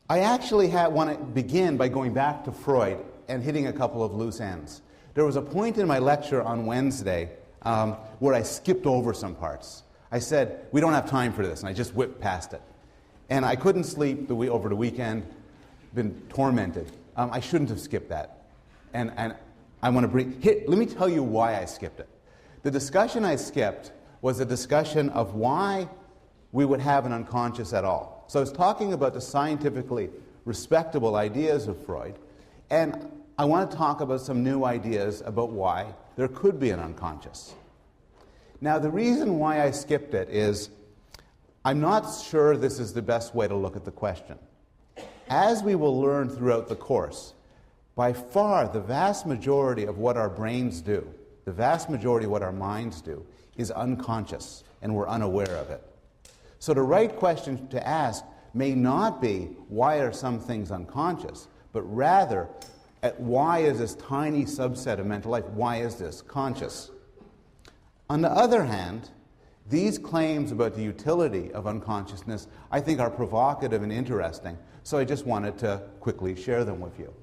I actually want to begin by going back to Freud and hitting a couple of loose ends. There was a point in my lecture on Wednesday where I skipped over some parts. I said, we don't have time for this, and I just whipped past it. And I couldn't sleep over the weekend, been tormented. I shouldn't have skipped that. And I want to bring, let me tell you why I skipped it. The discussion I skipped was a discussion of why we would have an unconscious at all. So I was talking about the scientifically respectable ideas of Freud, and I want to talk about some new ideas about why there could be an unconscious. Now, the reason why I skipped it is I'm not sure this is the best way to look at the question. As we will learn throughout the course, by far the vast majority of what our brains do, the vast majority of what our minds do, is unconscious, and we're unaware of it. So the right question to ask may not be, why are some things unconscious, but rather, why is this tiny subset of mental life, why is this conscious? On the other hand, these claims about the utility of unconsciousness, I think, are provocative and interesting, so I just wanted to quickly share them with you.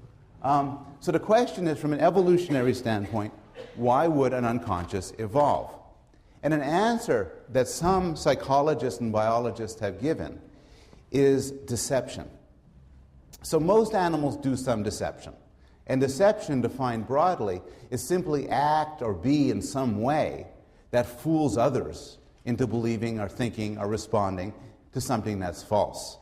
So the question is, from an evolutionary standpoint, why would an unconscious evolve? And an answer that some psychologists and biologists have given is deception. So most animals do some deception. And deception, defined broadly, is simply act or be in some way that fools others into believing or thinking or responding to something that's false.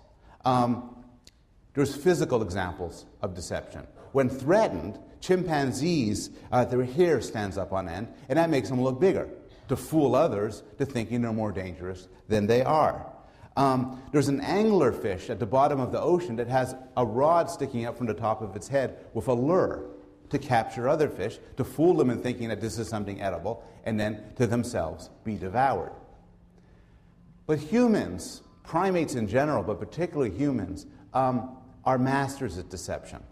There's physical examples of deception. When threatened, chimpanzees, their hair stands up on end, and that makes them look bigger, to fool others to thinking they're more dangerous than they are. There's an anglerfish at the bottom of the ocean that has a rod sticking up from the top of its head with a lure to capture other fish, to fool them in thinking that this is something edible, and then to themselves be devoured. But humans, primates in general, but particularly humans, are masters at deception.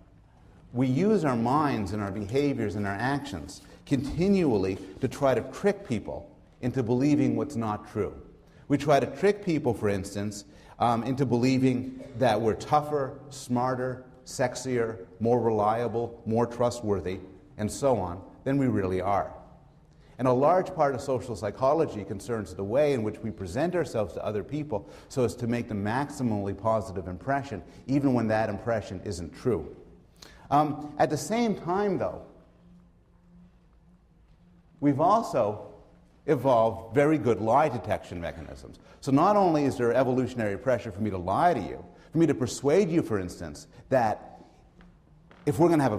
We use our minds and our behaviors and our actions continually to try to trick people into believing what's not true. We try to trick people, for instance, into believing that we're tougher, smarter, sexier, more reliable, more trustworthy, and so on, than we really are. And a large part of social psychology concerns the way in which we present ourselves to other people so as to make the maximally positive impression, even when that impression isn't true. At the same time, though, we've also evolved very good lie detection mechanisms. So not only is there evolutionary pressure for me to lie to you, for me to persuade you, for instance, that if we're going to have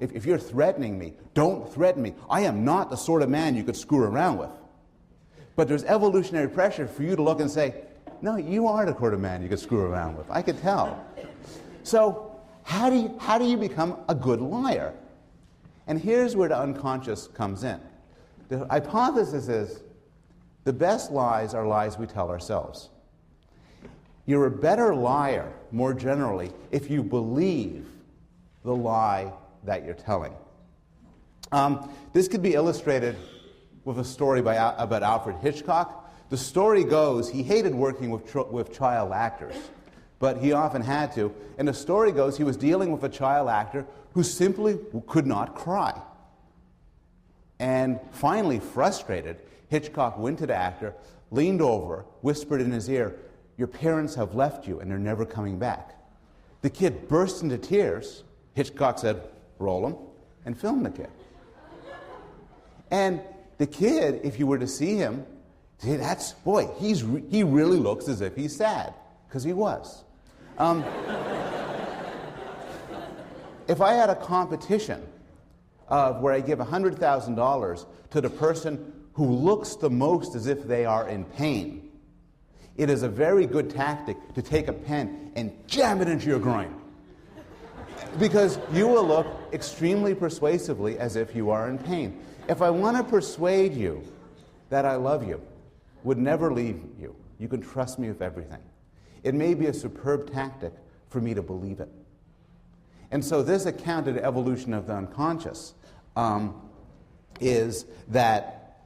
if you're threatening me, don't threaten me. I am not the sort of man you could screw around with. But there's evolutionary pressure for you to look and say, no, you are the sort of man you could screw around with. I could tell. So how do you become a good liar? And here's where the unconscious comes in. The hypothesis is the best lies are lies we tell ourselves. You're a better liar, more generally, if you believe the lie that you're telling. This could be illustrated with a story about Alfred Hitchcock. The story goes he hated working with child actors, but he often had to. And the story goes he was dealing with a child actor who simply could not cry. And finally, frustrated, Hitchcock went to the actor, leaned over, whispered in his ear, "Your parents have left you and they're never coming back." The kid burst into tears. Hitchcock said, "Roll him," and filmed the kid. And the kid, if you were to see him, he really looks as if he's sad, because he was. If I had a competition where I give $100,000 to the person who looks the most as if they are in pain, it is a very good tactic to take a pen and jam it into your groin, because you will look extremely persuasively as if you are in pain. If I want to persuade you that I love you, would never leave you, you can trust me with everything, it may be a superb tactic for me to believe it. And so this account of the evolution of the unconscious is that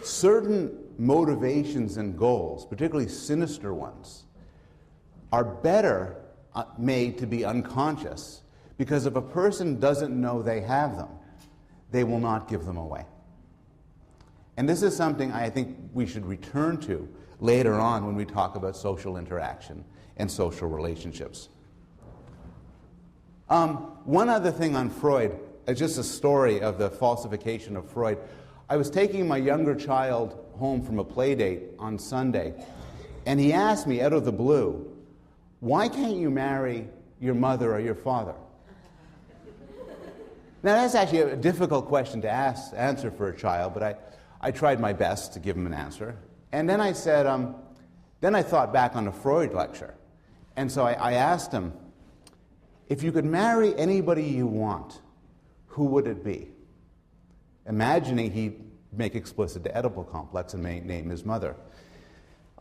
certain motivations and goals, particularly sinister ones, are better made to be unconscious, because if a person doesn't know they have them, they will not give them away. And this is something I think we should return to later on when we talk about social interaction and social relationships. One other thing on Freud, just a story of the falsification of Freud. I was taking my younger child home from a play date on Sunday, and he asked me out of the blue, "Why can't you marry your mother or your father?" Now that's actually a difficult question to answer for a child, but I tried my best to give him an answer. And then I said, then I thought back on a Freud lecture, and so I asked him, if you could marry anybody you want, who would it be? Imagining he'd make explicit the Oedipal complex and may name his mother.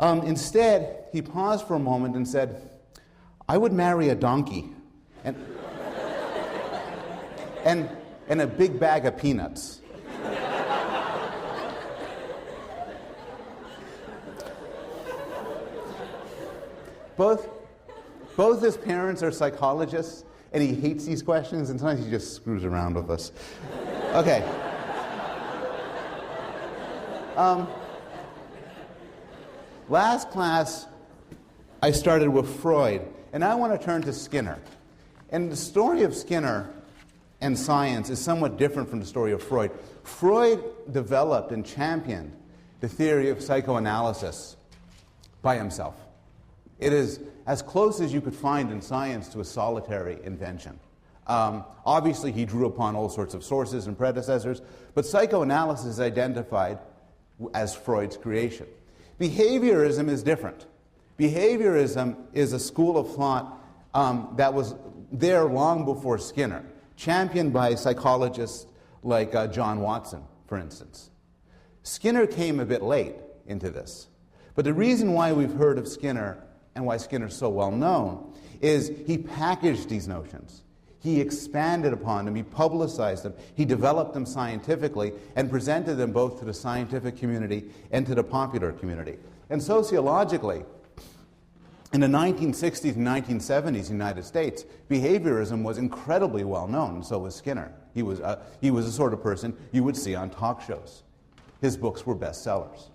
Instead, he paused for a moment and said, I would marry a donkey and a big bag of peanuts. Both his parents are psychologists, and he hates these questions, and sometimes he just screws around with us. Okay. Last class, I started with Freud, and I want to turn to Skinner. And the story of Skinner and science is somewhat different from the story of Freud. Freud developed and championed the theory of psychoanalysis by himself. It is as close as you could find in science to a solitary invention. Obviously, he drew upon all sorts of sources and predecessors, but psychoanalysis is identified as Freud's creation. Behaviorism is different. Behaviorism is a school of thought that was there long before Skinner, championed by psychologists like John Watson, for instance. Skinner came a bit late into this, but the reason why we've heard of Skinner and why Skinner's so well known is he packaged these notions. He expanded upon them, he publicized them, he developed them scientifically, and presented them both to the scientific community and to the popular community. And sociologically, in the 1960s and 1970s in the United States, behaviorism was incredibly well known, and so was Skinner. He was the sort of person you would see on talk shows. His books were bestsellers.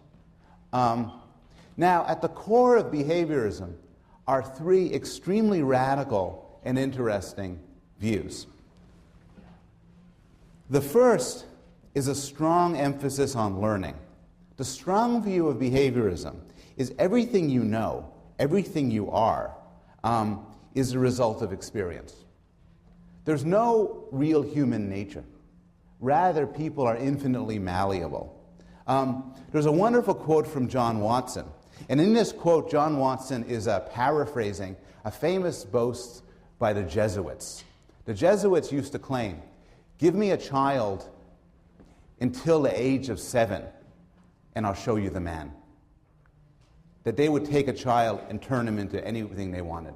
Now, at the core of behaviorism are three extremely radical and interesting views. The first is a strong emphasis on learning. The strong view of behaviorism is everything you know, everything you are, is a result of experience. There's no real human nature. Rather, people are infinitely malleable. There's a wonderful quote from John Watson. And in this quote, John Watson is paraphrasing a famous boast by the Jesuits. The Jesuits used to claim, give me a child until the age of 7, and I'll show you the man. That they would take a child and turn him into anything they wanted.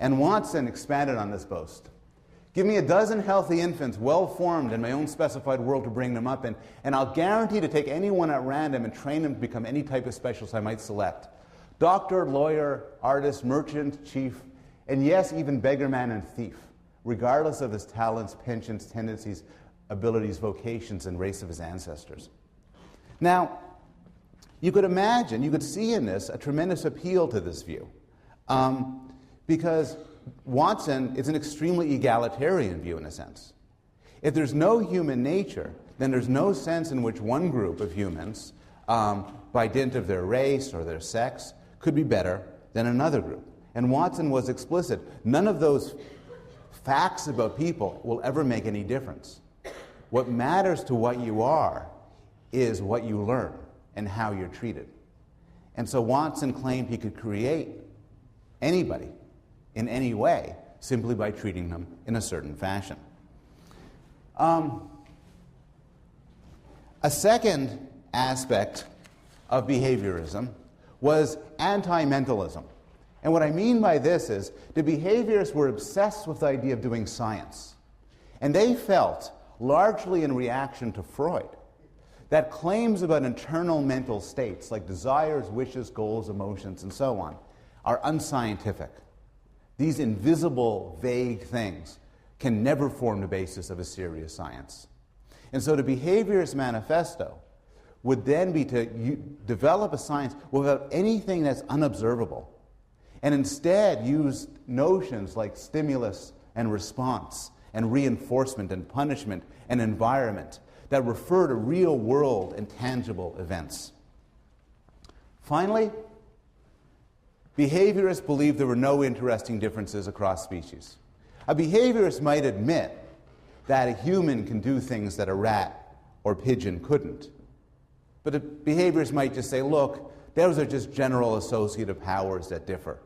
And Watson expanded on this boast. Give me a dozen healthy infants, well-formed in my own specified world to bring them up in, and I'll guarantee to take anyone at random and train them to become any type of specialist I might select. Doctor, lawyer, artist, merchant, chief, and yes, even beggar man and thief, regardless of his talents, penchants, tendencies, abilities, vocations, and race of his ancestors. Now, you could imagine, you could see in this a tremendous appeal to this view, because Watson is an extremely egalitarian view in a sense. If there's no human nature, then there's no sense in which one group of humans, by dint of their race or their sex, could be better than another group. And Watson was explicit. None of those facts about people will ever make any difference. What matters to what you are is what you learn and how you're treated. And so Watson claimed he could create anybody in any way simply by treating them in a certain fashion. A second aspect of behaviorism was anti-mentalism. And what I mean by this is the behaviorists were obsessed with the idea of doing science. And they felt, largely in reaction to Freud, that claims about internal mental states like desires, wishes, goals, emotions, and so on, are unscientific. these invisible, vague things, can never form the basis of a serious science. And so the behaviorist manifesto would then be to develop a science without anything that's unobservable, and instead use notions like stimulus and response and reinforcement and punishment and environment that refer to real world and tangible events. Finally, behaviorists believed there were no interesting differences across species. A behaviorist might admit that a human can do things that a rat or pigeon couldn't. But the behaviorists might just say, look, those are just general associative powers that differ.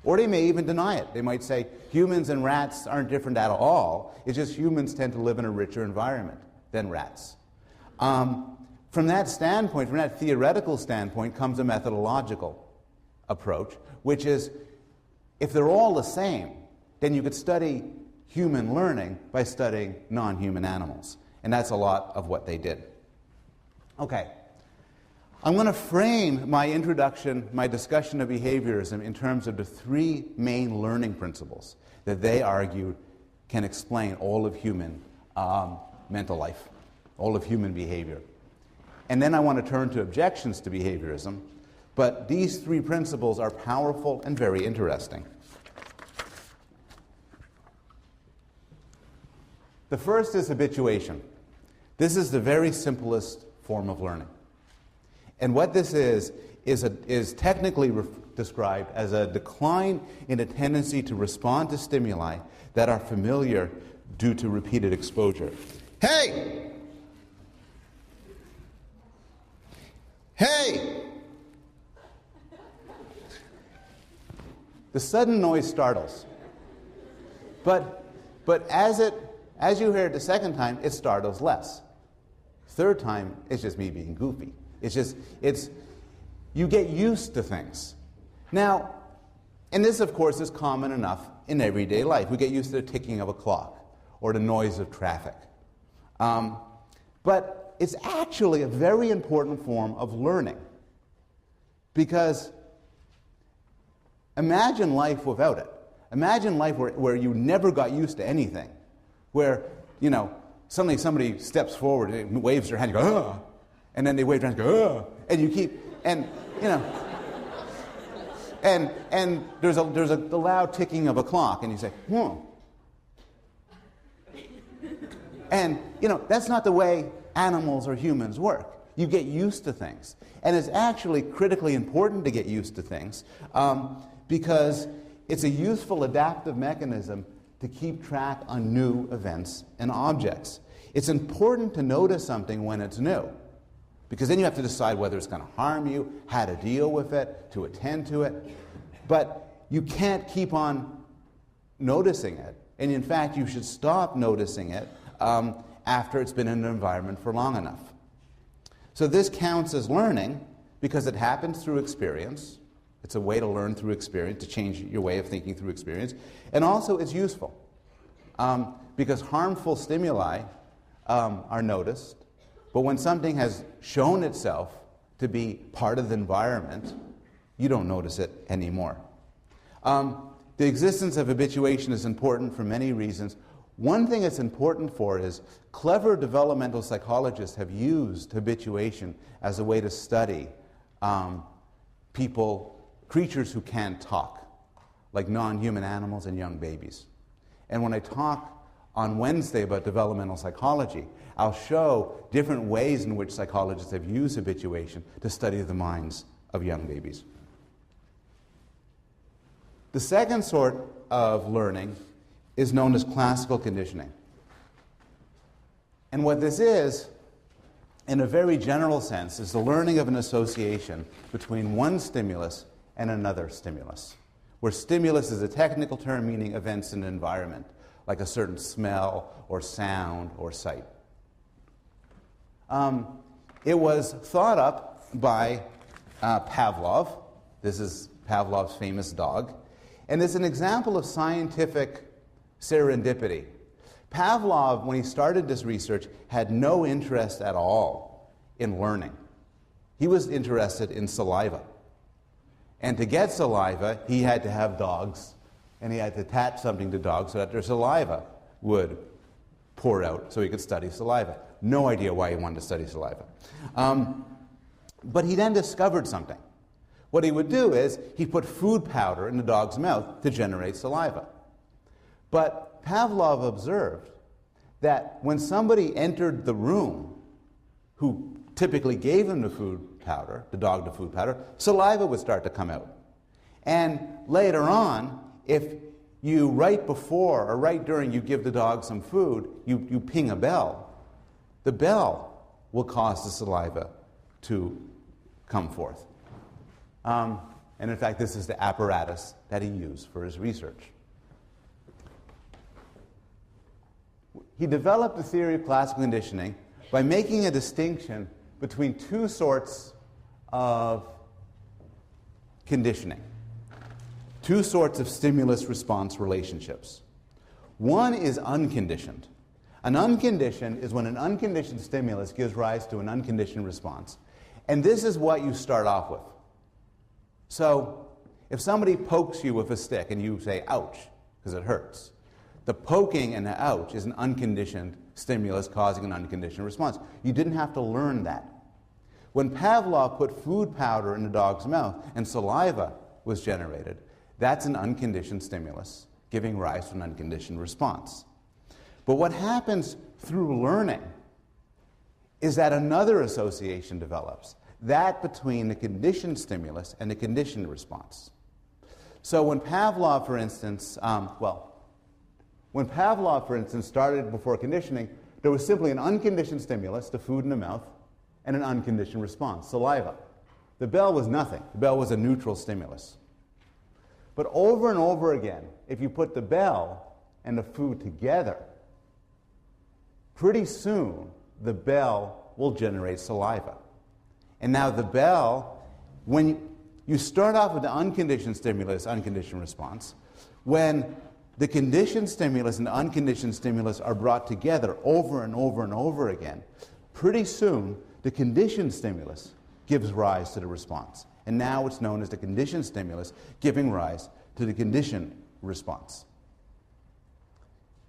Or they may even deny it. They might say humans and rats aren't different at all. It's just humans tend to live in a richer environment than rats. From that standpoint, from that theoretical standpoint, comes a methodological approach, which is if they're all the same, then you could study human learning by studying non-human animals. And that's a lot of what they did. Okay. I'm going to frame my introduction, my discussion of behaviorism in terms of the three main learning principles that they argued can explain all of human mental life, all of human behavior. And then I want to turn to objections to behaviorism, but these three principles are powerful and very interesting. The first is habituation. This is the very simplest form of learning. And what this is technically described as a decline in a tendency to respond to stimuli that are familiar due to repeated exposure. Hey! Hey! The sudden noise startles. But as you hear it the second time, it startles less. Third time, it's just me being goofy. You get used to things. Now, and this, of course, is common enough in everyday life. We get used to the ticking of a clock or the noise of traffic. But it's actually a very important form of learning, because imagine life without it. Imagine life where you never got used to anything, where, suddenly somebody steps forward and waves their hand, you go, ugh, and then they wave their hand and go, ugh, and you keep, and there's the loud ticking of a clock, and you say, And, that's not the way animals or humans work. You get used to things. And it's actually critically important to get used to things because it's a useful adaptive mechanism to keep track on new events and objects. It's important to notice something when it's new, because then you have to decide whether it's going to harm you, how to deal with it, to attend to it. But you can't keep on noticing it. And in fact, you should stop noticing it after it's been in an environment for long enough. So this counts as learning because it happens through experience. It's a way to learn through experience, to change your way of thinking through experience. And also it's useful because harmful stimuli are noticed. But when something has shown itself to be part of the environment, you don't notice it anymore. The existence of habituation is important for many reasons. One thing it's important for is clever developmental psychologists have used habituation as a way to study creatures who can't talk, like non-human animals and young babies. And when I talk on Wednesday about developmental psychology, I'll show different ways in which psychologists have used habituation to study the minds of young babies. The second sort of learning is known as classical conditioning. And what this is, in a very general sense, is the learning of an association between one stimulus and another stimulus, where stimulus is a technical term meaning events in an environment, like a certain smell or sound or sight. It was thought up by Pavlov. This is Pavlov's famous dog. And it's an example of scientific serendipity. Pavlov, when he started this research, had no interest at all in learning. He was interested in saliva. And to get saliva, he had to have dogs and he had to attach something to dogs so that their saliva would pour out so he could study saliva. No idea why he wanted to study saliva. But he then discovered something. What he would do is he put food powder in the dog's mouth to generate saliva. But Pavlov observed that when somebody entered the room who typically gave him the food powder, the dog the food powder, saliva would start to come out. And later on, if you, right before or right during you give the dog some food, you ping a bell, the bell will cause the saliva to come forth. And in fact, this is the apparatus that he used for his research. He developed the theory of classical conditioning by making a distinction between two sorts of conditioning, two sorts of stimulus-response relationships. One is unconditioned. An unconditioned is when an unconditioned stimulus gives rise to an unconditioned response. And this is what you start off with. So, if somebody pokes you with a stick and you say, ouch, because it hurts, the poking and the ouch is an unconditioned stimulus causing an unconditioned response. You didn't have to learn that. When Pavlov put food powder in the dog's mouth and saliva was generated, that's an unconditioned stimulus giving rise to an unconditioned response. But what happens through learning is that another association develops, that between the conditioned stimulus and the conditioned response. So when Pavlov, for instance, started before conditioning, there was simply an unconditioned stimulus, the food in the mouth, and an unconditioned response, saliva. The bell was nothing. The bell was a neutral stimulus. But over and over again, if you put the bell and the food together, pretty soon the bell will generate saliva. And now the bell, when you start off with the unconditioned stimulus, unconditioned response, when the conditioned stimulus and the unconditioned stimulus are brought together over and over and over again, pretty soon the conditioned stimulus gives rise to the response. And now it's known as the conditioned stimulus giving rise to the conditioned response.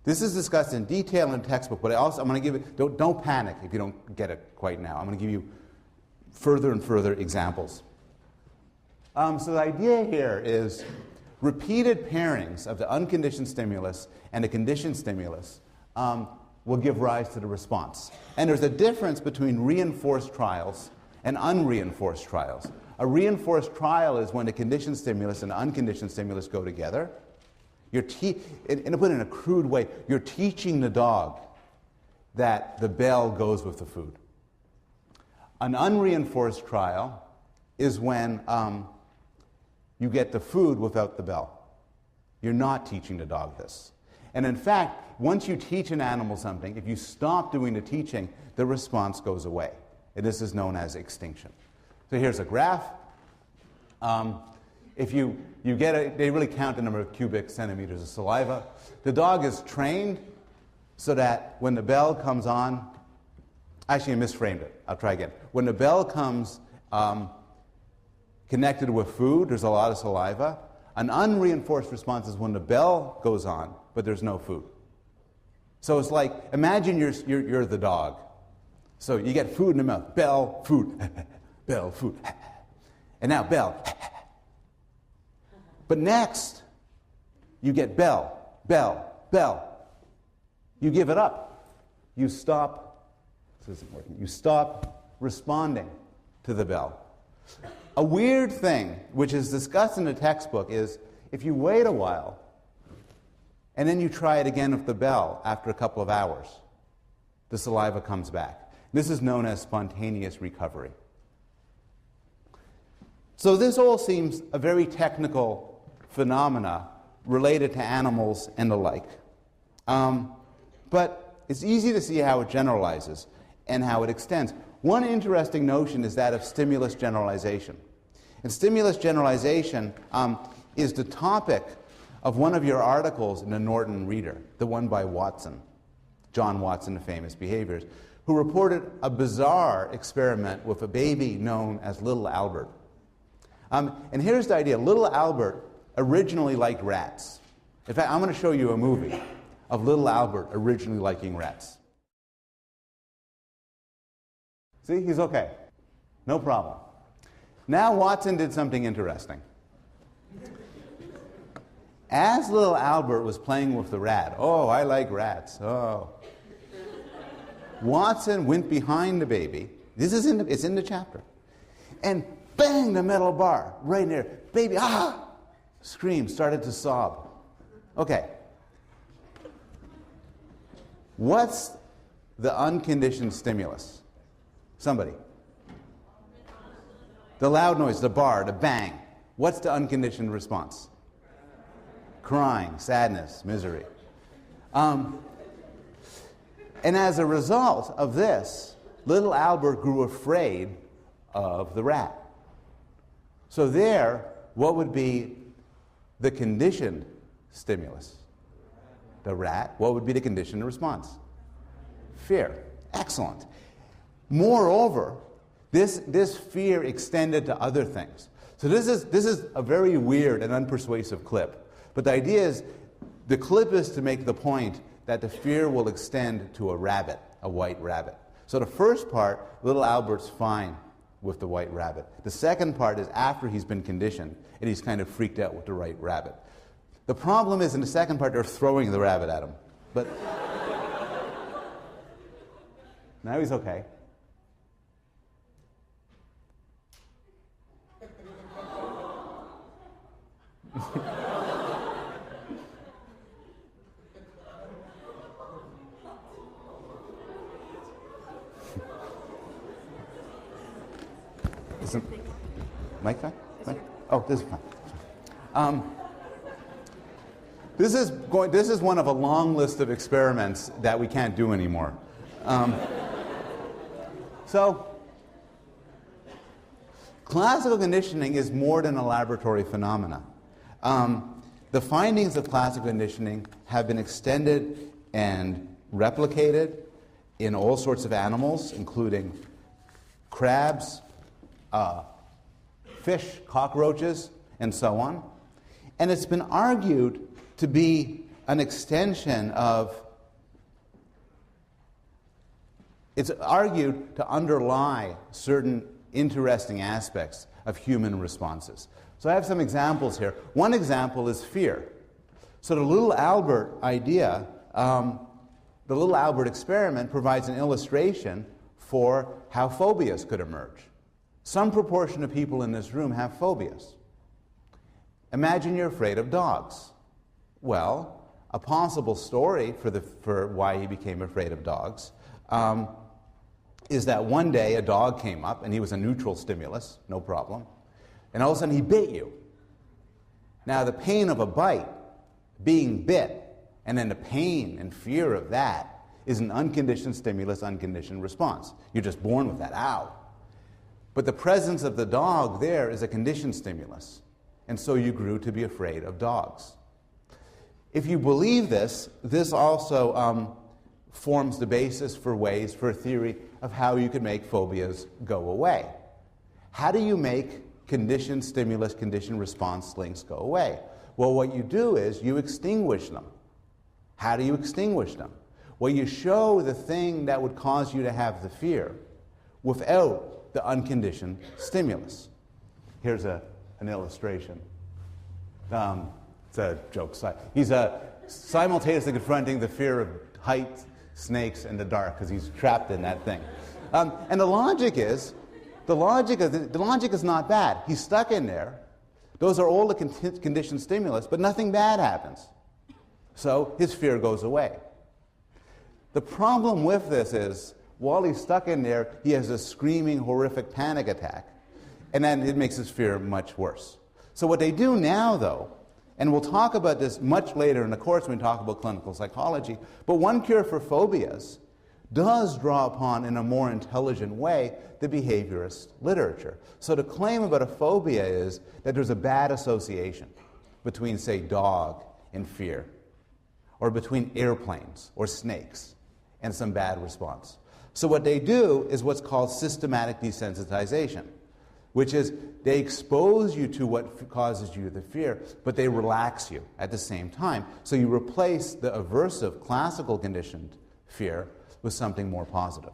This is discussed in detail in the textbook, but I'm going to give it, don't panic if you don't get it quite now. I'm going to give you further and further examples. So the idea here is repeated pairings of the unconditioned stimulus and the conditioned stimulus will give rise to the response. And there's a difference between reinforced trials and unreinforced trials. A reinforced trial is when the conditioned stimulus and the unconditioned stimulus go together. And to put it in a crude way, you're teaching the dog that the bell goes with the food. An unreinforced trial is when you get the food without the bell. You're not teaching the dog this. And in fact, once you teach an animal something, if you stop doing the teaching, the response goes away. And this is known as extinction. So here's a graph. If you get they really count the number of cubic centimeters of saliva. The dog is trained so that when the bell comes on, actually I misframed it. I'll try again. When the bell comes connected with food, there's a lot of saliva. An unreinforced response is when the bell goes on, but there's no food. So it's like, imagine you're the dog. So you get food in the mouth, bell, food, bell, food, and now bell. But next, you get bell, bell, bell. You give it up. You stop, this isn't working, you stop responding to the bell. A weird thing, which is discussed in the textbook, is if you wait a while, and then you try it again with the bell after a couple of hours, the saliva comes back. This is known as spontaneous recovery. So this all seems a very technical phenomena related to animals and the like. But it's easy to see how it generalizes and how it extends. One interesting notion is that of stimulus generalization. And stimulus generalization is the topic of one of your articles in the Norton Reader, the one by Watson, John Watson, the famous behaviorist, who reported a bizarre experiment with a baby known as Little Albert. And here's the idea. Little Albert originally liked rats. In fact, I'm going to show you a movie of little Albert originally liking rats. See, he's okay. No problem. Now Watson did something interesting. As little Albert was playing with the rat, oh, I like rats, oh. Watson went behind the baby. It's in the chapter. And bang, the metal bar right there. Baby, ah! Screamed, started to sob. Okay. What's the unconditioned stimulus? Somebody. The loud noise, the bar, the bang. What's the unconditioned response? Crying, sadness, misery. And as a result of this, little Albert grew afraid of the rat. So there, what would be the conditioned stimulus? The rat. What would be the conditioned response? Fear. Excellent. Moreover, this fear extended to other things. So this is a very weird and unpersuasive clip. But the idea is, the clip is to make the point that the fear will extend to a rabbit, a white rabbit. So the first part, little Albert's fine with the white rabbit. The second part is after he's been conditioned, and he's kind of freaked out with the white rabbit. The problem is, in the second part, they're throwing the rabbit at him. But now he's okay. Is the mic fine? Oh, this is fine. This is one of a long list of experiments that we can't do anymore. So, classical conditioning is more than a laboratory phenomena. The findings of classical conditioning have been extended and replicated in all sorts of animals, including crabs, fish, cockroaches, and so on. And it's been argued to be an extension of, it's argued to underlie certain interesting aspects of human responses. So I have some examples here. One example is fear. So the little Albert idea, the little Albert experiment provides an illustration for how phobias could emerge. Some proportion of people in this room have phobias. Imagine you're afraid of dogs. Well, a possible story for why he became afraid of dogs is that one day a dog came up and he was a neutral stimulus, no problem, and all of a sudden he bit you. Now the pain of a bite, being bit, and then the pain and fear of that is an unconditioned stimulus, unconditioned response. You're just born with that, ow. But the presence of the dog there is a conditioned stimulus, and so you grew to be afraid of dogs. If you believe this, this also forms the basis for a theory of how you could make phobias go away. How do you make conditioned stimulus, conditioned response links go away? Well, what you do is you extinguish them. How do you extinguish them? Well, you show the thing that would cause you to have the fear without the unconditioned stimulus. Here's an illustration. It's a joke. He's simultaneously confronting the fear of heights, snakes, and the dark because he's trapped in that thing. And the logic is not bad. He's stuck in there. Those are all the conditioned stimulus, but nothing bad happens. So his fear goes away. The problem with this is, while he's stuck in there, he has a screaming, horrific panic attack, and then it makes his fear much worse. So what they do now, though, and we'll talk about this much later in the course when we talk about clinical psychology, but one cure for phobias does draw upon, in a more intelligent way, the behaviorist literature. So the claim about a phobia is that there's a bad association between, say, dog and fear, or between airplanes or snakes and some bad response. So what they do is what's called systematic desensitization. which is they expose you to what causes you the fear, but they relax you at the same time. So you replace the aversive, classical conditioned fear with something more positive.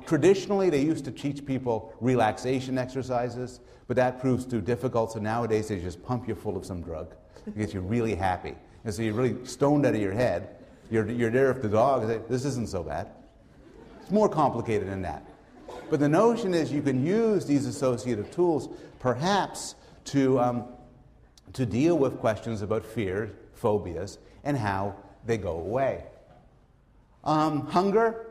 Traditionally, they used to teach people relaxation exercises, but that proves too difficult, so nowadays they just pump you full of some drug to get you really happy. And so you're really stoned out of your head. You're there with the dog and say, this isn't so bad. It's more complicated than that. But the notion is you can use these associative tools perhaps to deal with questions about fear, phobias, and how they go away. Hunger.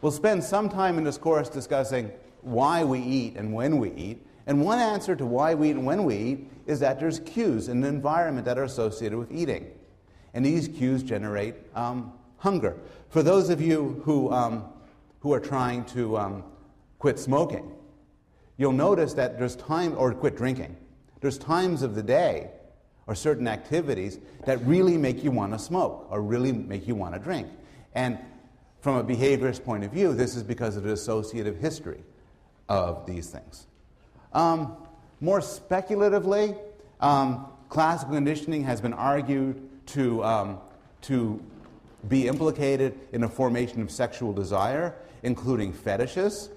We'll spend some time in this course discussing why we eat and when we eat. And one answer to why we eat and when we eat is that there's cues in the environment that are associated with eating. And these cues generate hunger. For those of you who are trying to quit smoking, you'll notice that there's time, or quit drinking, there's times of the day or certain activities that really make you want to smoke or really make you want to drink. And from a behaviorist point of view, this is because of the associative history of these things. More speculatively, classical conditioning has been argued to be implicated in the formation of sexual desire, including fetishes.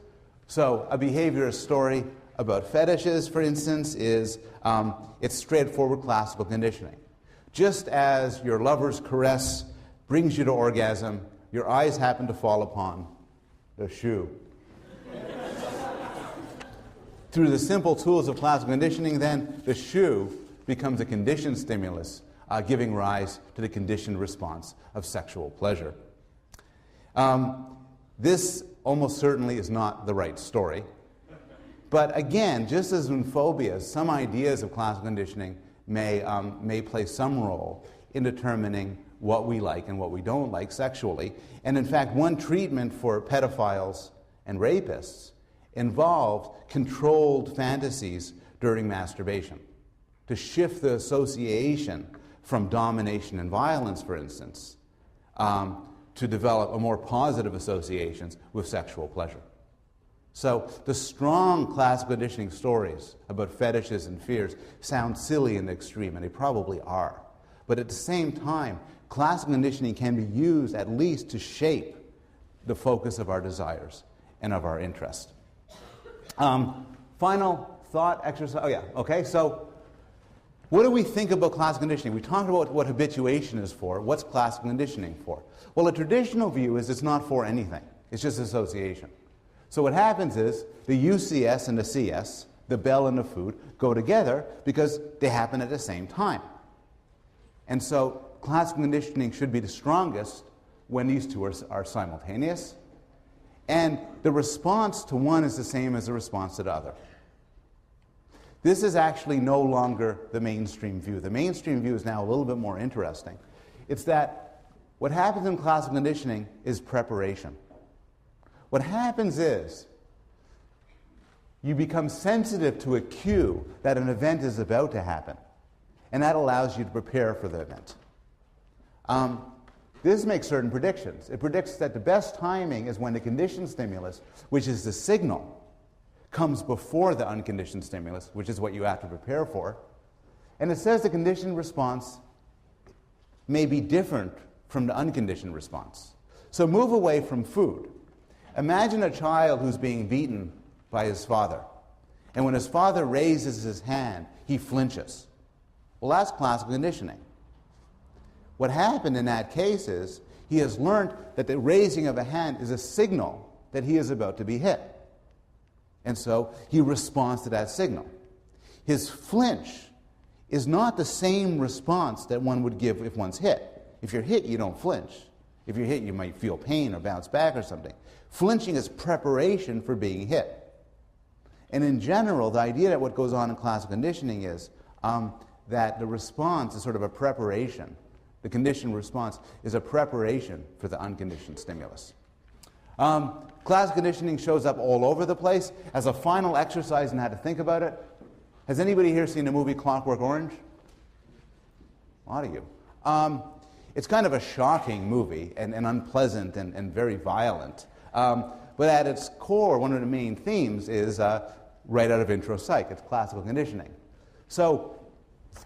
So a behaviorist story about fetishes, for instance, is it's straightforward classical conditioning. Just as your lover's caress brings you to orgasm, your eyes happen to fall upon the shoe. Through the simple tools of classical conditioning, then, the shoe becomes a conditioned stimulus, giving rise to the conditioned response of sexual pleasure. This almost certainly is not the right story. But again, just as in phobias, some ideas of classical conditioning may play some role in determining what we like and what we don't like sexually. And in fact, one treatment for pedophiles and rapists involved controlled fantasies during masturbation to shift the association from domination and violence, for instance, to develop a more positive associations with sexual pleasure. So the strong classical conditioning stories about fetishes and fears sound silly in the extreme, and they probably are. But at the same time, classical conditioning can be used at least to shape the focus of our desires and of our interest. Final thought exercise. So what do we think about classical conditioning? We talked about what habituation is for. What's classical conditioning for? Well, a traditional view is it's not for anything. It's just association. So what happens is the UCS and the CS, the bell and the food, go together because they happen at the same time. And so classical conditioning should be the strongest when these two are simultaneous. And the response to one is the same as the response to the other. This is actually no longer the mainstream view. The mainstream view is now a little bit more interesting. It's that what happens in classical conditioning is preparation. What happens is you become sensitive to a cue that an event is about to happen, and that allows you to prepare for the event. This makes certain predictions. It predicts that the best timing is when the conditioned stimulus, which is the signal, comes before the unconditioned stimulus, which is what you have to prepare for. And it says the conditioned response may be different from the unconditioned response. So move away from food. Imagine a child who's being beaten by his father. And when his father raises his hand, he flinches. Well, that's classical conditioning. What happened in that case is he has learned that the raising of a hand is a signal that he is about to be hit. And so he responds to that signal. His flinch is not the same response that one would give if one's hit. If you're hit, you don't flinch. If you're hit, you might feel pain or bounce back or something. Flinching is preparation for being hit. And in general, the idea that what goes on in classical conditioning is that the response is sort of a preparation. The conditioned response is a preparation for the unconditioned stimulus. Classical conditioning shows up all over the place. As a final exercise in how to think about it, has anybody here seen the movie Clockwork Orange? A lot of you. It's kind of a shocking movie and unpleasant and very violent. But at its core, one of the main themes is right out of Intro Psych. It's classical conditioning. So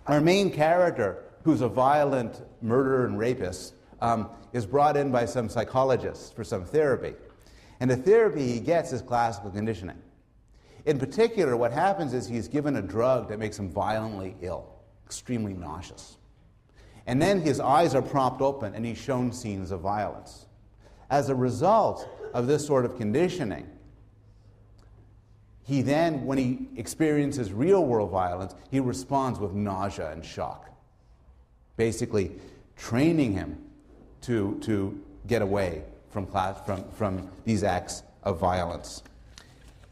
our main character, who's a violent murderer and rapist, is brought in by some psychologists for some therapy. And the therapy he gets is classical conditioning. In particular, what happens is he's given a drug that makes him violently ill, extremely nauseous. And then his eyes are propped open and he's shown scenes of violence. As a result of this sort of conditioning, he then, when he experiences real-world violence, he responds with nausea and shock, basically training him to get away from these acts of violence.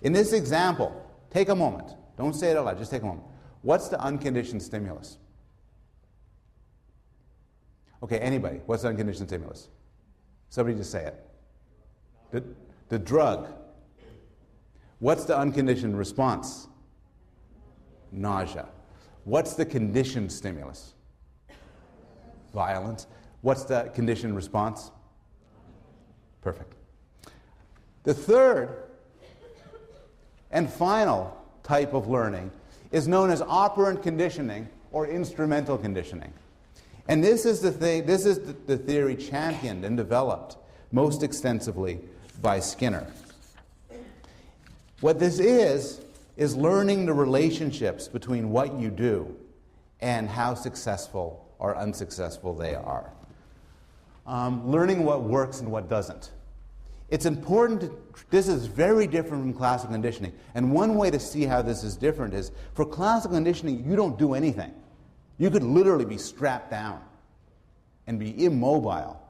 In this example, take a moment. Don't say it out loud, just take a moment. What's the unconditioned stimulus? Okay, anybody, what's the unconditioned stimulus? Somebody just say it. The drug. What's the unconditioned response? Nausea. What's the conditioned stimulus? Violence. What's the conditioned response? Perfect. The third and final type of learning is known as operant conditioning or instrumental conditioning. And this is the theory championed and developed most extensively by Skinner. What this is learning the relationships between what you do and how successful or unsuccessful they are. Learning what works and what doesn't. It's important this is very different from classical conditioning. And one way to see how this is different is, for classical conditioning, you don't do anything. You could literally be strapped down and be immobile.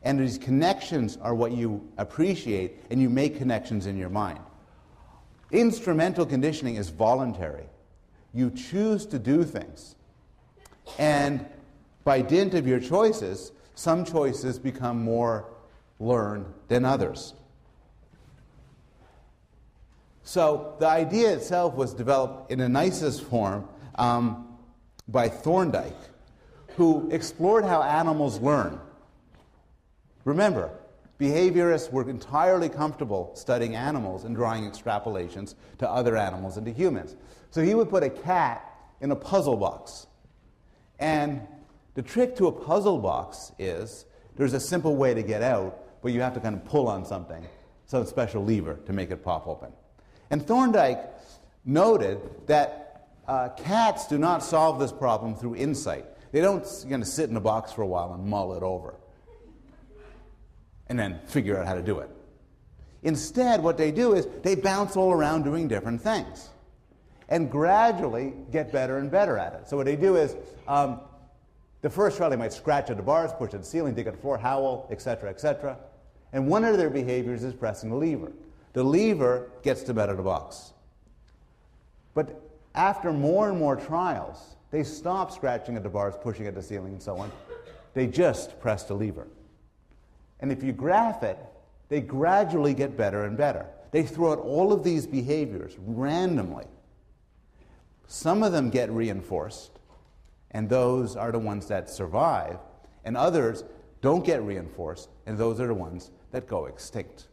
And these connections are what you appreciate, and you make connections in your mind. Instrumental conditioning is voluntary. You choose to do things. And by dint of your choices, some choices become more learned than others. So the idea itself was developed in the nicest form by Thorndike, who explored how animals learn. Remember, behaviorists were entirely comfortable studying animals and drawing extrapolations to other animals and to humans. So he would put a cat in a puzzle box. And the trick to a puzzle box is there's a simple way to get out, but you have to kind of pull on something, some special lever to make it pop open. And Thorndike noted that cats do not solve this problem through insight. They don't sit in a box for a while and mull it over and then figure out how to do it. Instead, what they do is they bounce all around doing different things and gradually get better and better at it. So what they do is, the first trial they might scratch at the bars, push at the ceiling, dig at the floor, howl, etc., etc. And one of their behaviors is pressing the lever. The lever gets them out of the box. But after more and more trials, they stop scratching at the bars, pushing at the ceiling, and so on. They just press the lever. And if you graph it, they gradually get better and better. They throw out all of these behaviors randomly. Some of them get reinforced, and those are the ones that survive, and others don't get reinforced, and those are the ones that go extinct.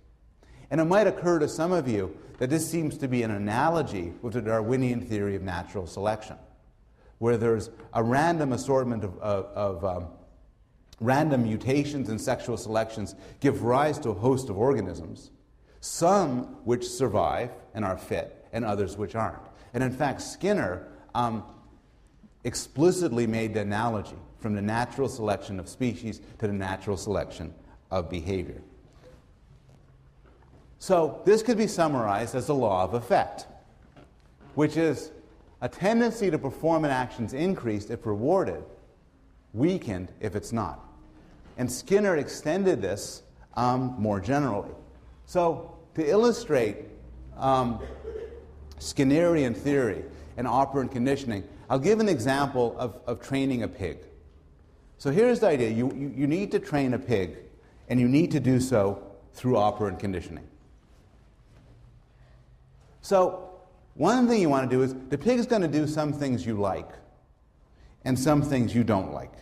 And it might occur to some of you that this seems to be an analogy with the Darwinian theory of natural selection, where there's a random assortment of random mutations and sexual selections give rise to a host of organisms, some which survive and are fit, and others which aren't. And in fact, Skinner explicitly made the analogy from the natural selection of species to the natural selection of behavior. So this could be summarized as the law of effect, which is a tendency to perform an action's increased if rewarded, weakened if it's not. And Skinner extended this more generally. So to illustrate Skinnerian theory and operant conditioning, I'll give an example of training a pig. So here's the idea. You need to train a pig, and you need to do so through operant conditioning. So one thing you want to do is, the pig is going to do some things you like and some things you don't like.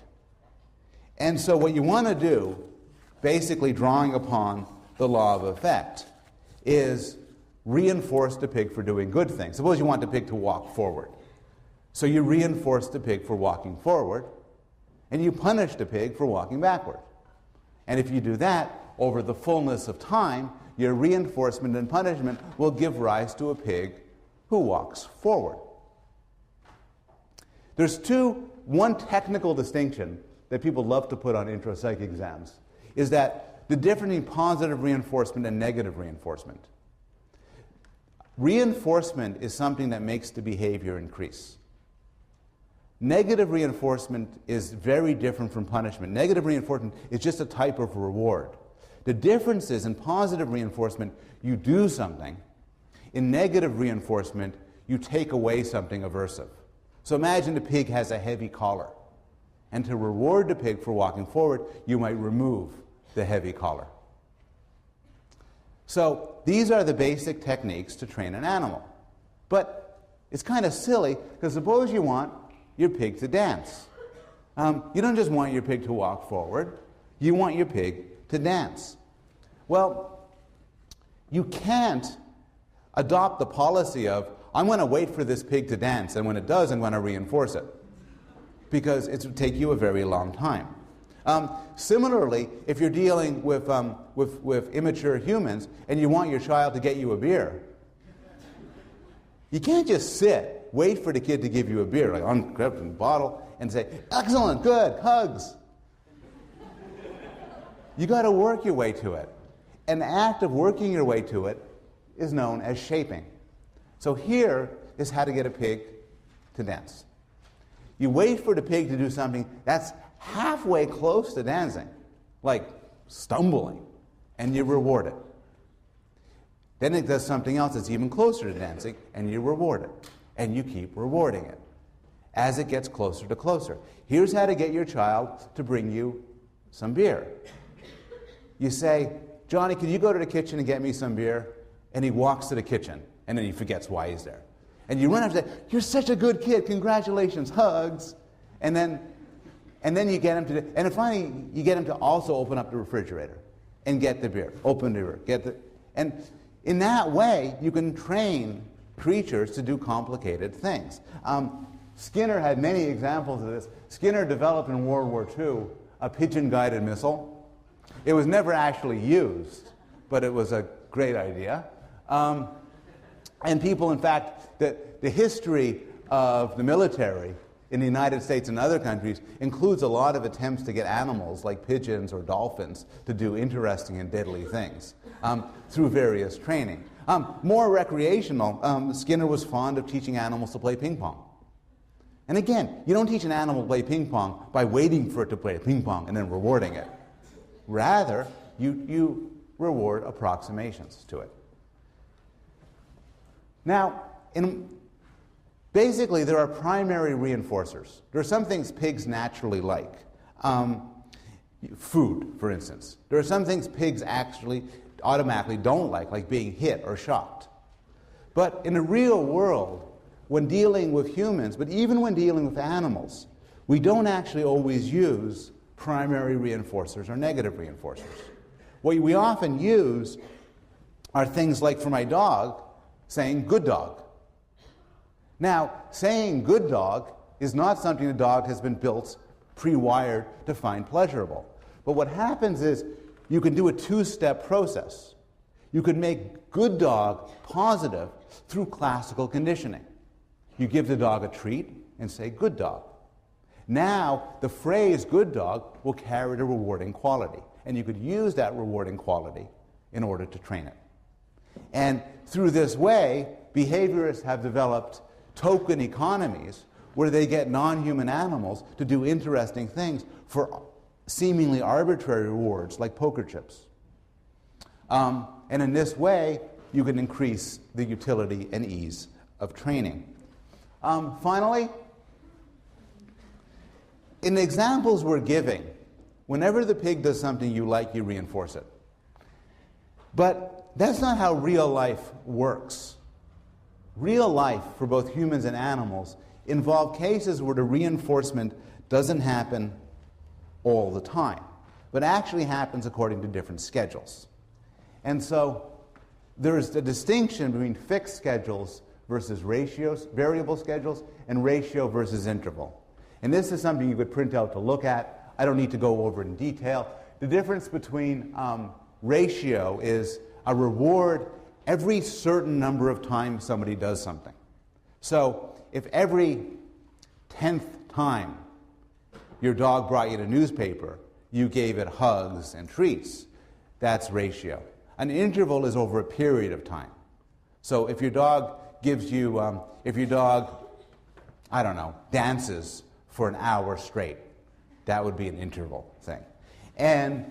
And so what you want to do, basically drawing upon the law of effect, is reinforce the pig for doing good things. Suppose you want the pig to walk forward. So you reinforce the pig for walking forward, and you punish the pig for walking backward. And if you do that, over the fullness of time, your reinforcement and punishment will give rise to a pig who walks forward. There's one technical distinction that people love to put on intro-psych exams, is that the difference between positive reinforcement and negative reinforcement. Reinforcement is something that makes the behavior increase. Negative reinforcement is very different from punishment. Negative reinforcement is just a type of reward. The difference is in positive reinforcement, you do something. In negative reinforcement, you take away something aversive. So imagine the pig has a heavy collar. And to reward the pig for walking forward, you might remove the heavy collar. So these are the basic techniques to train an animal. But it's kind of silly, because suppose you want your pig to dance. You don't just want your pig to walk forward. You want your pig to dance. Well, you can't adopt the policy of, I'm going to wait for this pig to dance, and when it does, I'm going to reinforce it, because it would take you a very long time. Similarly, if you're dealing with immature humans and you want your child to get you a beer, you can't just sit, wait for the kid to give you a beer, like ungrab the bottle, and say, excellent, good, hugs. You got to work your way to it. An act of working your way to it is known as shaping. So here is how to get a pig to dance. You wait for the pig to do something that's halfway close to dancing, like stumbling, and you reward it. Then it does something else that's even closer to dancing, and you reward it. And you keep rewarding it as it gets closer to closer. Here's how to get your child to bring you some beer. You say, Johnny, can you go to the kitchen and get me some beer? And he walks to the kitchen, and then he forgets why he's there. And you run after that, you're such a good kid, congratulations, hugs. And then you get him to, and finally you get him to also open up the refrigerator and get the beer, open the beer, and in that way you can train creatures to do complicated things. Skinner had many examples of this. Skinner developed in World War II a pigeon-guided missile. It was never actually used, but it was a great idea. And people, in fact, the history of the military in the United States and other countries includes a lot of attempts to get animals like pigeons or dolphins to do interesting and deadly things through various training. More recreational, Skinner was fond of teaching animals to play ping pong. And again, you don't teach an animal to play ping pong by waiting for it to play ping pong and then rewarding it. Rather, you reward approximations to it. Now, basically, there are primary reinforcers. There are some things pigs naturally like. Food, for instance. There are some things pigs actually automatically don't like being hit or shocked. But in the real world, when dealing with humans, but even when dealing with animals, we don't actually always use primary reinforcers or negative reinforcers. What we often use are things like, for my dog, saying good dog. Now, saying good dog is not something the dog has been built, pre-wired to find pleasurable. But what happens is you can do a two-step process. You can make good dog positive through classical conditioning. You give the dog a treat and say good dog. Now, the phrase good dog will carry the rewarding quality. And you could use that rewarding quality in order to train it. And through this way, behaviorists have developed token economies where they get non-human animals to do interesting things for seemingly arbitrary rewards like poker chips. And in this way, you can increase the utility and ease of training. Finally, in the examples we're giving, whenever the pig does something you like, you reinforce it. But that's not how real life works. Real life, for both humans and animals, involve cases where the reinforcement doesn't happen all the time, but actually happens according to different schedules. And so there's a distinction between fixed schedules versus ratios, variable schedules, and ratio versus interval. And this is something you could print out to look at. I don't need to go over in detail. The difference between ratio is a reward every certain number of times somebody does something. So if every 10th time your dog brought you the newspaper, you gave it hugs and treats, that's ratio. An interval is over a period of time. So if your dog gives you, if your dog, I don't know, dances for an hour straight, that would be an interval thing. And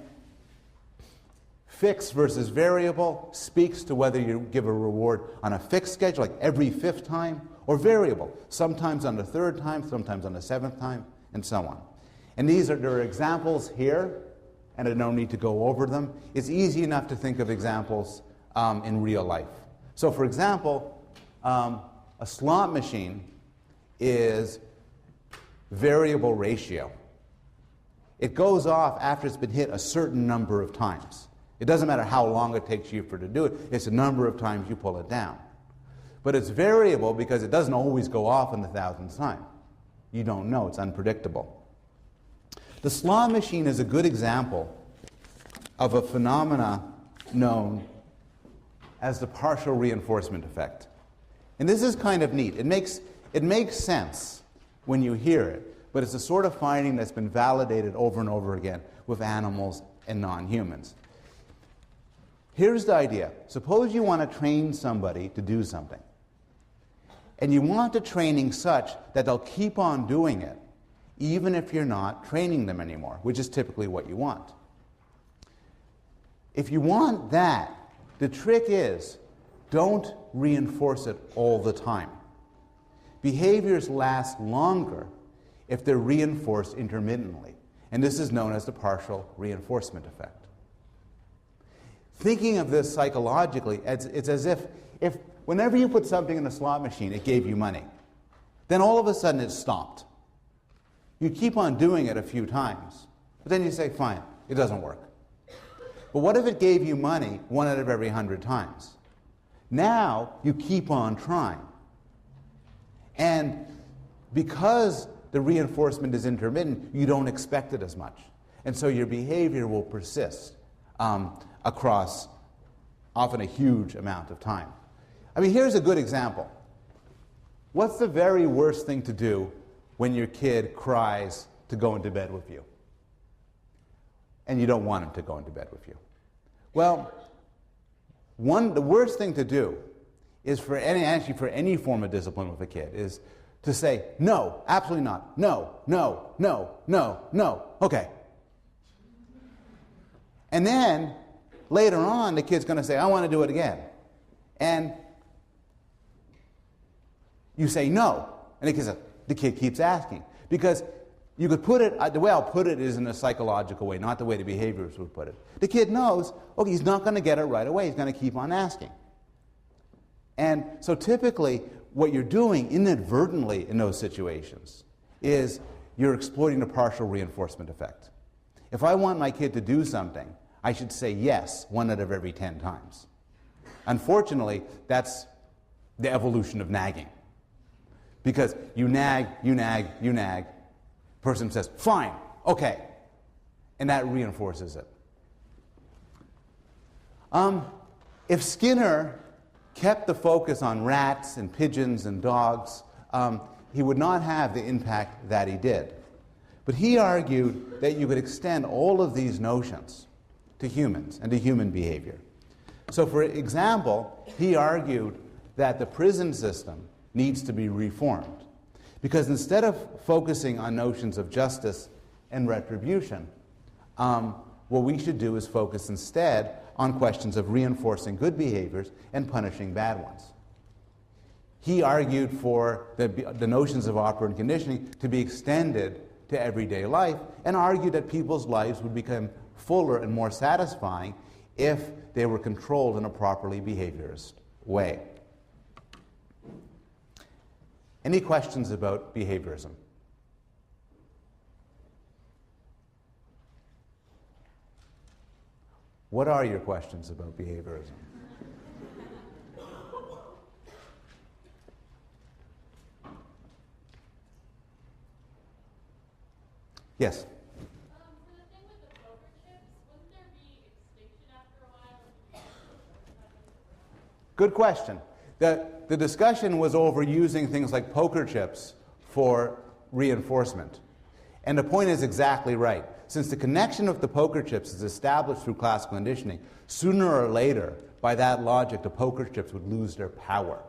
fixed versus variable speaks to whether you give a reward on a fixed schedule, like every 5th time, or variable, sometimes on the 3rd time, sometimes on the 7th time, and so on. And there are examples here, and I don't need to go over them. It's easy enough to think of examples in real life. So for example, a slot machine is variable ratio. It goes off after it's been hit a certain number of times. It doesn't matter how long it takes you to do it. It's the number of times you pull it down. But it's variable because it doesn't always go off in the 1000th time. You don't know. It's unpredictable. The slot machine is a good example of a phenomena known as the partial reinforcement effect. And this is kind of neat. It makes sense when you hear it, but it's a sort of finding that's been validated over and over again with animals and non-humans. Here's the idea. Suppose you want to train somebody to do something. And you want the training such that they'll keep on doing it, even if you're not training them anymore, which is typically what you want. If you want that, the trick is don't reinforce it all the time. Behaviors last longer if they're reinforced intermittently. And this is known as the partial reinforcement effect. Thinking of this psychologically, it's as if whenever you put something in a slot machine, it gave you money. Then all of a sudden it stopped. You keep on doing it a few times, but then you say, fine, it doesn't work. But what if it gave you money 1 out of every 100 times? Now you keep on trying. And because the reinforcement is intermittent, you don't expect it as much. And so your behavior will persist across often a huge amount of time. I mean, here's a good example. What's the very worst thing to do when your kid cries to go into bed with you? And you don't want him to go into bed with you. Well, the worst thing to do is for any form of discipline with a kid is to say, no, absolutely not, no, no, no, no, no, okay. And then later on, the kid's going to say, I want to do it again. And you say no, and the kid keeps asking. Because you could put it, the way I'll put it is in a psychological way, not the way the behaviorists would put it. The kid knows, okay, he's not going to get it right away. He's going to keep on asking. And so typically, what you're doing inadvertently in those situations is you're exploiting the partial reinforcement effect. If I want my kid to do something, I should say yes 1 out of every 10 times. Unfortunately, that's the evolution of nagging. Because you nag, you nag, you nag. Person says, fine, okay. And that reinforces it. If Skinner kept the focus on rats and pigeons and dogs, he would not have the impact that he did. But he argued that you could extend all of these notions to humans and to human behavior. So for example, he argued that the prison system needs to be reformed. Because instead of focusing on notions of justice and retribution, what we should do is focus instead on questions of reinforcing good behaviors and punishing bad ones. He argued for the notions of operant conditioning to be extended to everyday life, and argued that people's lives would become fuller and more satisfying if they were controlled in a properly behaviorist way. Any questions about behaviorism? What are your questions about behaviorism? Yes? For the thing with the poker chips, wouldn't there be extinction after a while? Good question. The discussion was over using things like poker chips for reinforcement. And the point is exactly right. Since the connection of the poker chips is established through classical conditioning, sooner or later, by that logic, the poker chips would lose their power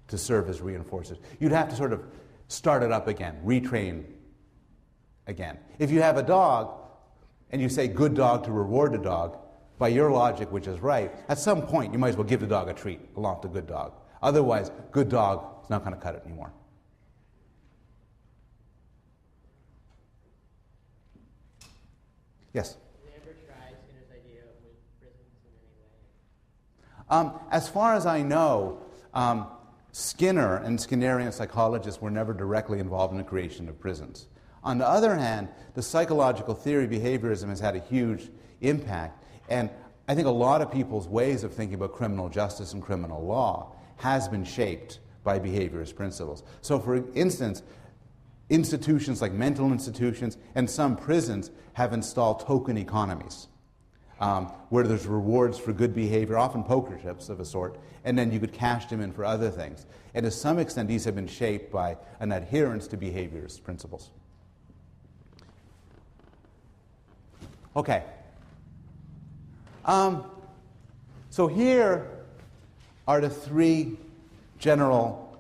to serve as reinforcers. You'd have to sort of start it up again, retrain again. If you have a dog and you say good dog to reward the dog, by your logic, which is right, at some point you might as well give the dog a treat along with the good dog. Otherwise, good dog is not going to cut it anymore. Yes? Did they ever try Skinner's idea with prisons in any way? As far as I know, Skinner and Skinnerian psychologists were never directly involved in the creation of prisons. On the other hand, the psychological theory behaviorism has had a huge impact, and I think a lot of people's ways of thinking about criminal justice and criminal law has been shaped by behaviorist principles. So for instance, institutions like mental institutions and some prisons have installed token economies, where there's rewards for good behavior, often poker chips of a sort, and then you could cash them in for other things. And to some extent, these have been shaped by an adherence to behaviorist principles. Okay. So here are the three general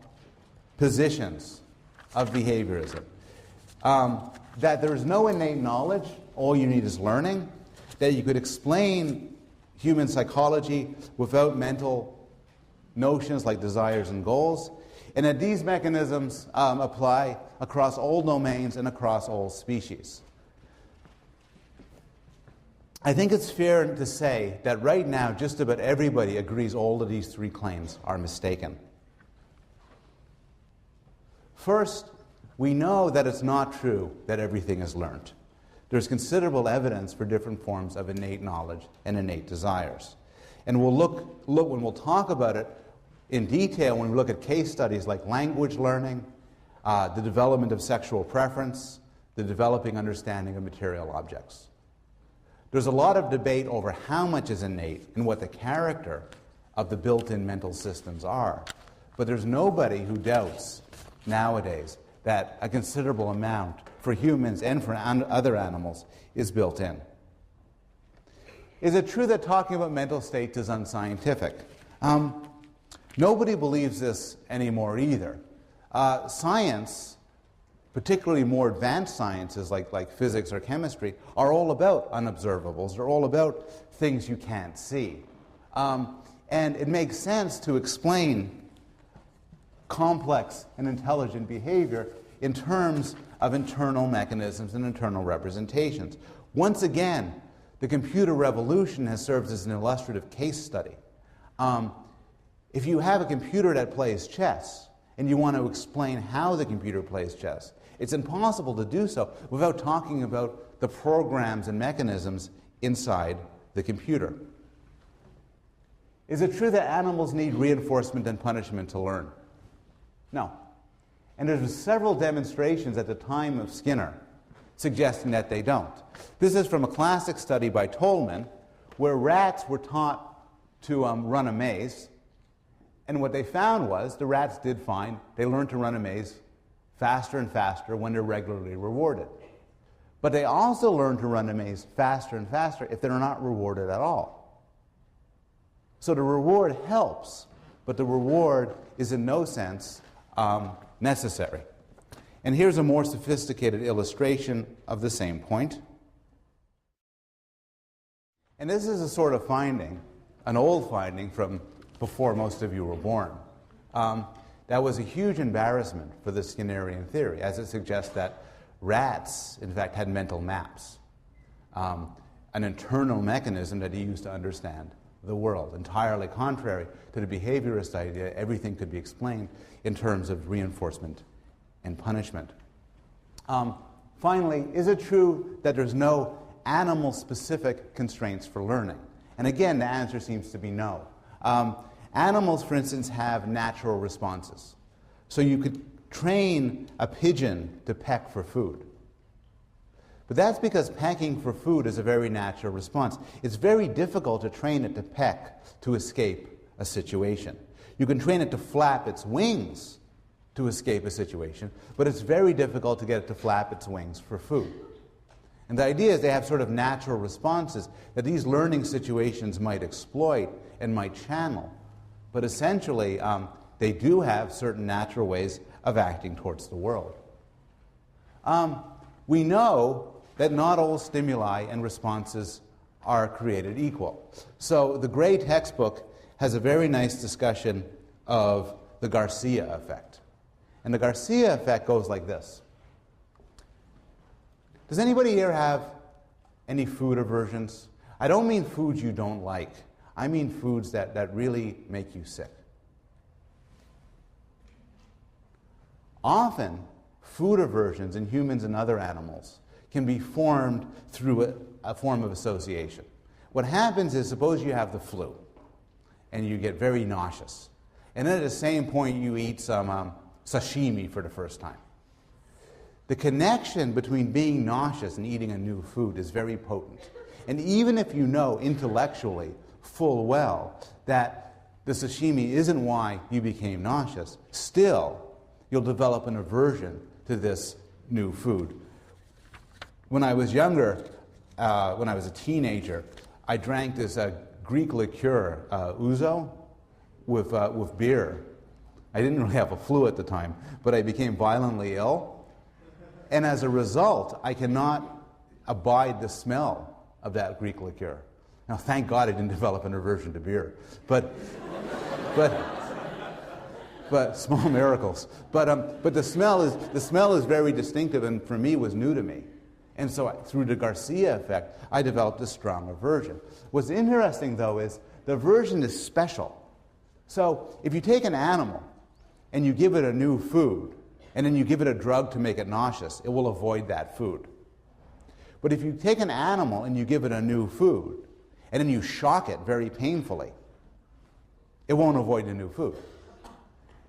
positions of behaviorism. That there is no innate knowledge, all you need is learning, that you could explain human psychology without mental notions like desires and goals, and that these mechanisms apply across all domains and across all species. I think it's fair to say that right now just about everybody agrees all of these three claims are mistaken. First, we know that it's not true that everything is learned. There's considerable evidence for different forms of innate knowledge and innate desires. And we'll look when we'll talk about it in detail when we look at case studies like language learning, the development of sexual preference, the developing understanding of material objects. There's a lot of debate over how much is innate and what the character of the built-in mental systems are. But there's nobody who doubts nowadays that a considerable amount for humans and for other animals is built in. Is it true that talking about mental states is unscientific? Nobody believes this anymore either. Science, particularly more advanced sciences like physics or chemistry, are all about unobservables. They're all about things you can't see. And it makes sense to explain complex and intelligent behavior in terms of internal mechanisms and internal representations. Once again, the computer revolution has served as an illustrative case study. If you have a computer that plays chess and you want to explain how the computer plays chess, it's impossible to do so without talking about the programs and mechanisms inside the computer. Is it true that animals need reinforcement and punishment to learn? No. And there's several demonstrations at the time of Skinner suggesting that they don't. This is from a classic study by Tolman, where rats were taught to run a maze, and what they found was the rats did fine. They learned to run a maze faster and faster when they're regularly rewarded. But they also learn to run a maze faster and faster if they're not rewarded at all. So the reward helps, but the reward is in no sense necessary. And here's a more sophisticated illustration of the same point. And this is a sort of finding, an old finding from before most of you were born. That was a huge embarrassment for the Skinnerian theory, as it suggests that rats, in fact, had mental maps, an internal mechanism that he used to understand the world, entirely contrary to the behaviorist idea everything could be explained in terms of reinforcement and punishment. Finally, is it true that there's no animal-specific constraints for learning? And again, the answer seems to be no. Animals, for instance, have natural responses. So you could train a pigeon to peck for food. But that's because pecking for food is a very natural response. It's very difficult to train it to peck to escape a situation. You can train it to flap its wings to escape a situation, but it's very difficult to get it to flap its wings for food. And the idea is they have sort of natural responses that these learning situations might exploit and might channel. But essentially, they do have certain natural ways of acting towards the world. We know that not all stimuli and responses are created equal. So the Gray textbook has a very nice discussion of the Garcia effect. And the Garcia effect goes like this. Does anybody here have any food aversions? I don't mean foods you don't like. I mean foods that really make you sick. Often, food aversions in humans and other animals can be formed through a form of association. What happens is, suppose you have the flu, and you get very nauseous. And then at the same point, you eat some sashimi for the first time. The connection between being nauseous and eating a new food is very potent. And even if you know intellectually full well that the sashimi isn't why you became nauseous, still you'll develop an aversion to this new food. When I was younger, when I was a teenager, I drank this Greek liqueur, ouzo, with beer. I didn't really have a flu at the time, but I became violently ill. And as a result, I cannot abide the smell of that Greek liqueur. Now, thank God I didn't develop an aversion to beer. But small miracles. But the smell is very distinctive, and for me was new to me. And so through the Garcia effect, I developed a strong aversion. What's interesting, though, is the aversion is special. So if you take an animal and you give it a new food, and then you give it a drug to make it nauseous, it will avoid that food. But if you take an animal and you give it a new food, and then you shock it very painfully, it won't avoid the new food.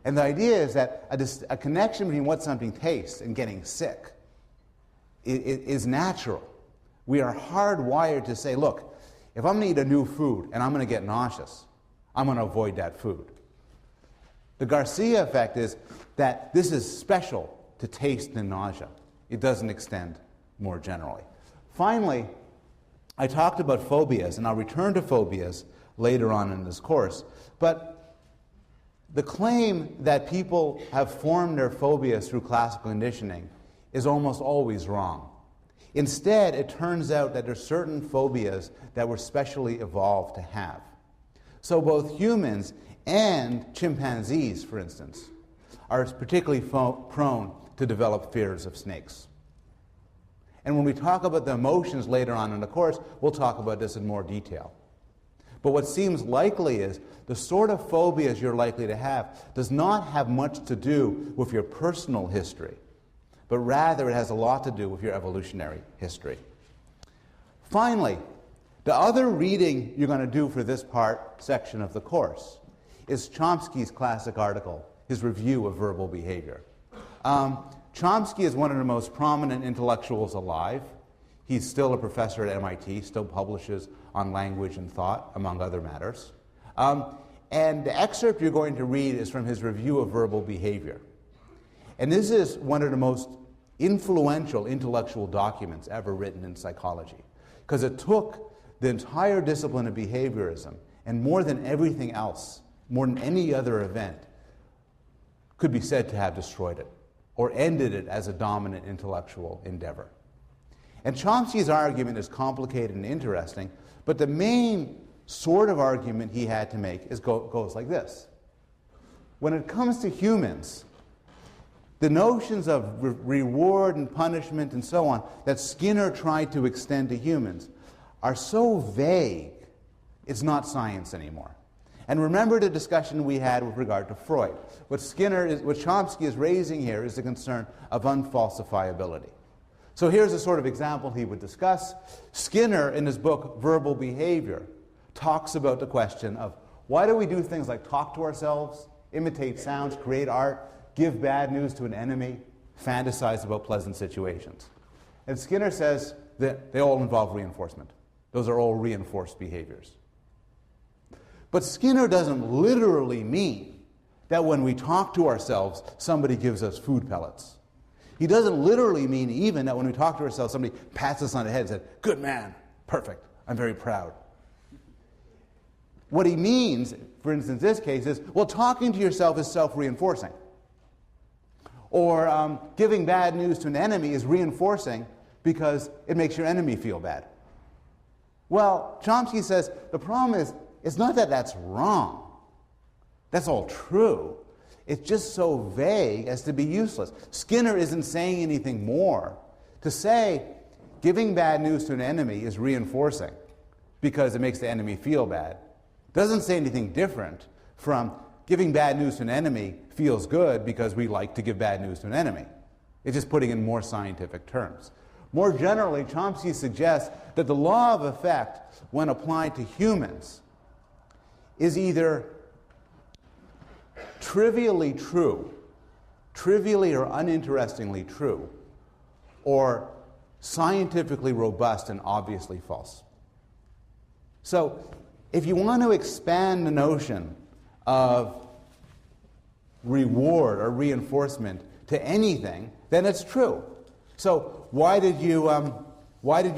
And the idea is that a connection between what something tastes and getting sick is natural. We are hardwired to say, look, if I'm going to eat a new food and I'm going to get nauseous, I'm going to avoid that food. The Garcia effect is that this is special to taste and nausea. It doesn't extend more generally. Finally, I talked about phobias, and I'll return to phobias later on in this course. But the claim that people have formed their phobias through classical conditioning is almost always wrong. Instead, it turns out that there are certain phobias that were specially evolved to have. So both humans and chimpanzees, for instance, are particularly prone to develop fears of snakes. And when we talk about the emotions later on in the course, we'll talk about this in more detail. But what seems likely is the sort of phobias you're likely to have does not have much to do with your personal history, but rather it has a lot to do with your evolutionary history. Finally, the other reading you're going to do for this section of the course is Chomsky's classic article, his review of verbal behavior. Chomsky is one of the most prominent intellectuals alive. He's still a professor at MIT, still publishes on language and thought, among other matters. And the excerpt you're going to read is from his review of verbal behavior. And this is one of the most influential intellectual documents ever written in psychology, because it took the entire discipline of behaviorism, and more than everything else, more than any other event, could be said to have destroyed it, or ended it as a dominant intellectual endeavor. And Chomsky's argument is complicated and interesting, but the main sort of argument he had to make goes like this. When it comes to humans, the notions of reward and punishment and so on that Skinner tried to extend to humans are so vague, it's not science anymore. And remember the discussion we had with regard to Freud. What Chomsky is raising here is the concern of unfalsifiability. So here's a sort of example he would discuss. Skinner, in his book Verbal Behavior, talks about the question of why do we do things like talk to ourselves, imitate sounds, create art, give bad news to an enemy, fantasize about pleasant situations. And Skinner says that they all involve reinforcement. Those are all reinforced behaviors. But Skinner doesn't literally mean that when we talk to ourselves, somebody gives us food pellets. He doesn't literally mean even that when we talk to ourselves, somebody pats us on the head and says, "Good man, perfect, I'm very proud." What he means, for instance, this case is, well, talking to yourself is self-reinforcing. Or giving bad news to an enemy is reinforcing because it makes your enemy feel bad. Well, Chomsky says the problem is, it's not that that's wrong. That's all true. It's just so vague as to be useless. Skinner isn't saying anything more. To say giving bad news to an enemy is reinforcing because it makes the enemy feel bad doesn't say anything different from giving bad news to an enemy feels good because we like to give bad news to an enemy. It's just putting in more scientific terms. More generally, Chomsky suggests that the law of effect, when applied to humans, is either trivially true, trivially or uninterestingly true, or scientifically robust and obviously false. So, if you want to expand the notion of reward or reinforcement to anything, then it's true. So why did you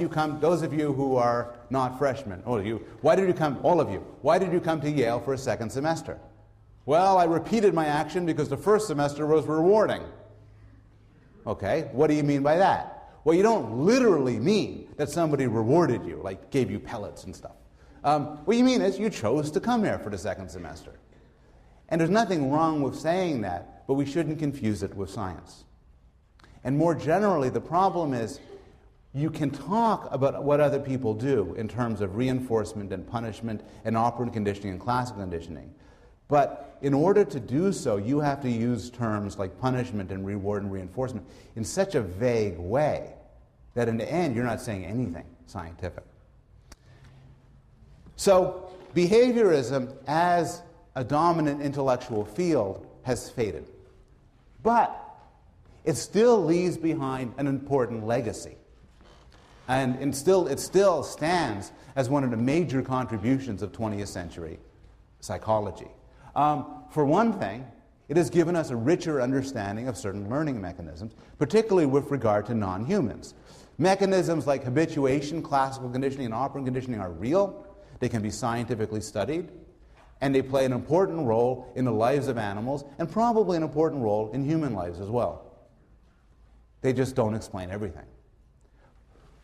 come, those of you who are not freshmen, all of you, why did you come to Yale for a second semester? Well, I repeated my action because the first semester was rewarding. Okay, what do you mean by that? Well, you don't literally mean that somebody rewarded you, like gave you pellets and stuff. What you mean is you chose to come here for the second semester. And there's nothing wrong with saying that, but we shouldn't confuse it with science. And more generally, the problem is you can talk about what other people do in terms of reinforcement and punishment and operant conditioning and classical conditioning. But in order to do so, you have to use terms like punishment and reward and reinforcement in such a vague way that in the end, you're not saying anything scientific. So behaviorism as a dominant intellectual field has faded. But it still leaves behind an important legacy. And it still stands as one of the major contributions of 20th century psychology. For one thing, it has given us a richer understanding of certain learning mechanisms, particularly with regard to non-humans. Mechanisms like habituation, classical conditioning, and operant conditioning are real. They can be scientifically studied, and they play an important role in the lives of animals, and probably an important role in human lives as well. They just don't explain everything.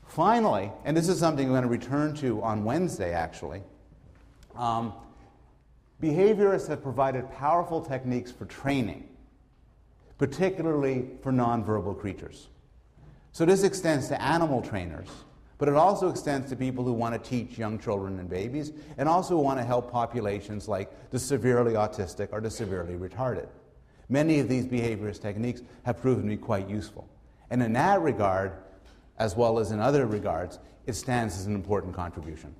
Finally, and this is something I'm going to return to on Wednesday, actually, behaviorists have provided powerful techniques for training, particularly for nonverbal creatures. So this extends to animal trainers, but it also extends to people who want to teach young children and babies, and also want to help populations like the severely autistic or the severely retarded. Many of these behaviorist techniques have proven to be quite useful. And in that regard, as well as in other regards, it stands as an important contribution.